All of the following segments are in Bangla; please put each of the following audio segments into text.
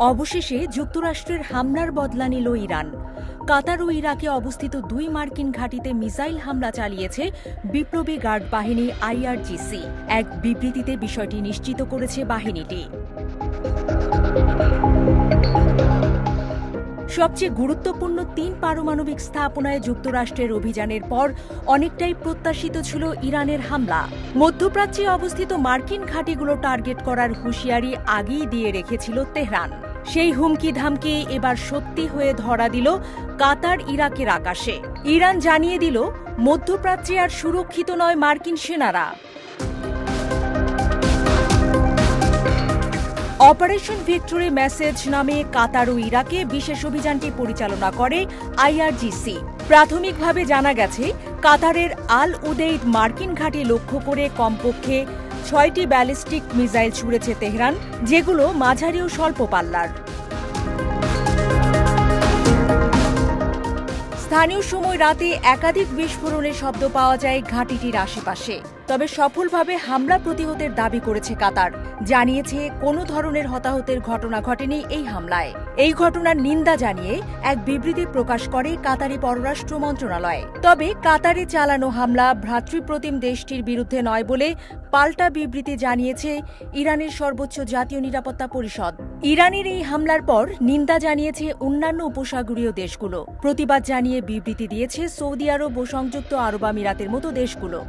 অবশেষে যুক্তরাষ্ট্রের হামলার বদলা নিল ইরান। কাতার ও ইরাকে অবস্থিত 2 মার্কিন ঘাঁটিতে মিসাইল হামলা চালিয়েছে বিপ্লবী গার্ড বাহিনী আইআরজিসি। এক বিবৃতিতে বিষয়টি নিশ্চিত করেছে বাহিনীটি। সবচেয়ে গুরুত্বপূর্ণ 3 পারমাণবিক স্থাপনায় যুক্তরাষ্ট্রের অভিযানের পর অনেকটাই প্রত্যাশিত ছিল ইরানের হামলা। মধ্যপ্রাচ্যে অবস্থিত মার্কিন ঘাঁটিগুলো টার্গেট করার হুঁশিয়ারি আগেই দিয়ে রেখেছিল তেহরান। সেই হুমকি ধামকি এবার সত্যি হয়ে ধরা দিল কাতার ইরাকের আকাশে। ইরান জানিয়ে দিল, মধ্যপ্রাচ্যে আর সুরক্ষিত নয় মার্কিন সেনারা। অপারেশন ভিক্টোরি মেসেজ নামে কাতার ও ইরাকে বিশেষ অভিযানটি পরিচালনা করে আইআরজিসি। প্রাথমিকভাবে জানা গেছে, কাতারের আল উদেইদ মার্কিন ঘাঁটি লক্ষ্য করে কমপক্ষে 6টি ব্যালিস্টিক মিসাইল ছুড়েছে তেহরান, যেগুলো মাঝারি ও স্বল্প পাল্লার। স্থানীয় সময় রাতে একাধিক বিস্ফোরণের শব্দ পাওয়া যায় ঘাঁটিটির আশেপাশে। তবে সফলভাবে হামলা প্রতিহতের দাবি করেছে কাতার। জানিয়েছে, কোনো ধরনের হতাহতের ঘটনা ঘটেনি এই হামলায়। এই ঘটনার নিন্দা জানিয়ে এক বিবৃতি প্রকাশ করে কাতারি পররাষ্ট্র মন্ত্রণালয়। তবে কাতারে চালানো হামলা ভ্রাতৃপ্রতিম দেশটির বিরুদ্ধে নয় বলে পাল্টা বিবৃতি জানিয়েছে ইরানের সর্বোচ্চ জাতীয় নিরাপত্তা পরিষদ। ইরানের এই হামলার পর নিন্দা জানিয়েছে অন্যান্য উপসাগরীয় দেশগুলো। প্রতিবাদ জানিয়ে বিবৃতি দিয়েছে সৌদি আরব ও সংযুক্ত আরব আমিরাতের মতো দেশগুলো।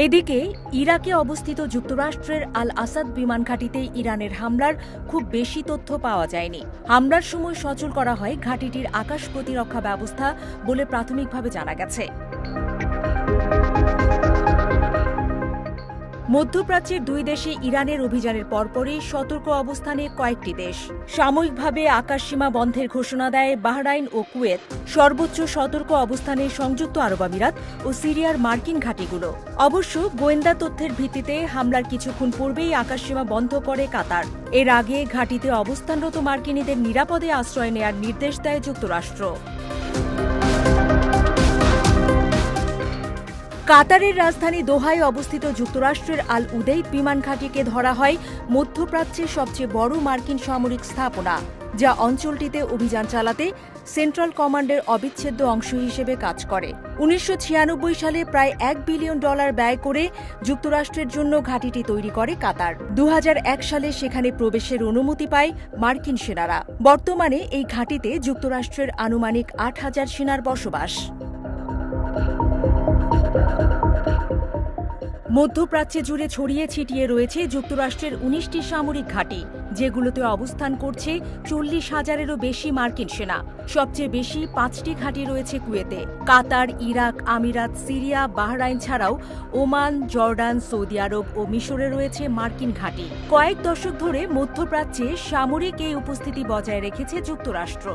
এদিকে ইরাকে অবস্থিত যুক্তরাষ্ট্রের আল আসাদ বিমান ঘাঁটিতে ইরানের হামলার খুব বেশি তথ্য পাওয়া যায়নি। হামলার সময় সচল করা হয় ঘাঁটিটির আকাশ প্রতিরক্ষা ব্যবস্থা বলে প্রাথমিকভাবে জানা গেছে। মধ্যপ্রাচ্যের 2 দেশে ইরানের অভিযানের পরপরই সতর্ক অবস্থানে কয়েকটি দেশ। সাময়িকভাবে আকাশসীমা বন্ধের ঘোষণা দেয় বাহরাইন ও কুয়েত। সর্বোচ্চ সতর্ক অবস্থানে সংযুক্ত আরব আমিরাত ও সিরিয়ার মার্কিন ঘাঁটিগুলো। অবশ্য গোয়েন্দা তথ্যের ভিত্তিতে হামলার কিছুক্ষণ পূর্বেই আকাশসীমা বন্ধ করে কাতার। এর আগে ঘাঁটিতে অবস্থানরত মার্কিনীদের নিরাপদে আশ্রয় নেয়ার নির্দেশ দেয় যুক্তরাষ্ট্র। কাতারের রাজধানী দোহায় অবস্থিত যুক্তরাষ্ট্রের আল উদেইদ বিমান ঘাঁটিকে ধরা হয় মধ্যপ্রাচ্যের সবচেয়ে বড় মার্কিন সামরিক স্থাপনা, যা অঞ্চলটিতে অভিযান চালাতে সেন্ট্রাল কমান্ডের অবিচ্ছেদ্য অংশ হিসেবে কাজ করে। 1996 সালে প্রায় $1 বিলিয়ন ব্যয় করে যুক্তরাষ্ট্রের জন্য ঘাঁটিটি তৈরি করে কাতার। 2001 সালে সেখানে প্রবেশের অনুমতি পায় মার্কিন সেনারা। বর্তমানে এই ঘাঁটিতে যুক্তরাষ্ট্রের আনুমানিক 8,000 সেনার বসবাস। মধ্যপ্রাচ্যে জুড়ে ছড়িয়ে ছিটিয়ে রয়েছে যুক্তরাষ্ট্রের 19টি সামরিক ঘাঁটি, যেগুলোতে অবস্থান করছে 40,000-এরও বেশি মার্কিন সেনা। সবচেয়ে বেশি 5টি ঘাঁটি রয়েছে কুয়েতে। কাতার, ইরাক, আমিরাত, সিরিয়া, বাহরাইন ছাড়াও ওমান, জর্ডান, সৌদি আরব ও মিশরে রয়েছে মার্কিন ঘাঁটি। কয়েক দশক ধরে মধ্যপ্রাচ্যে সামরিক এই উপস্থিতি বজায় রেখেছে যুক্তরাষ্ট্র।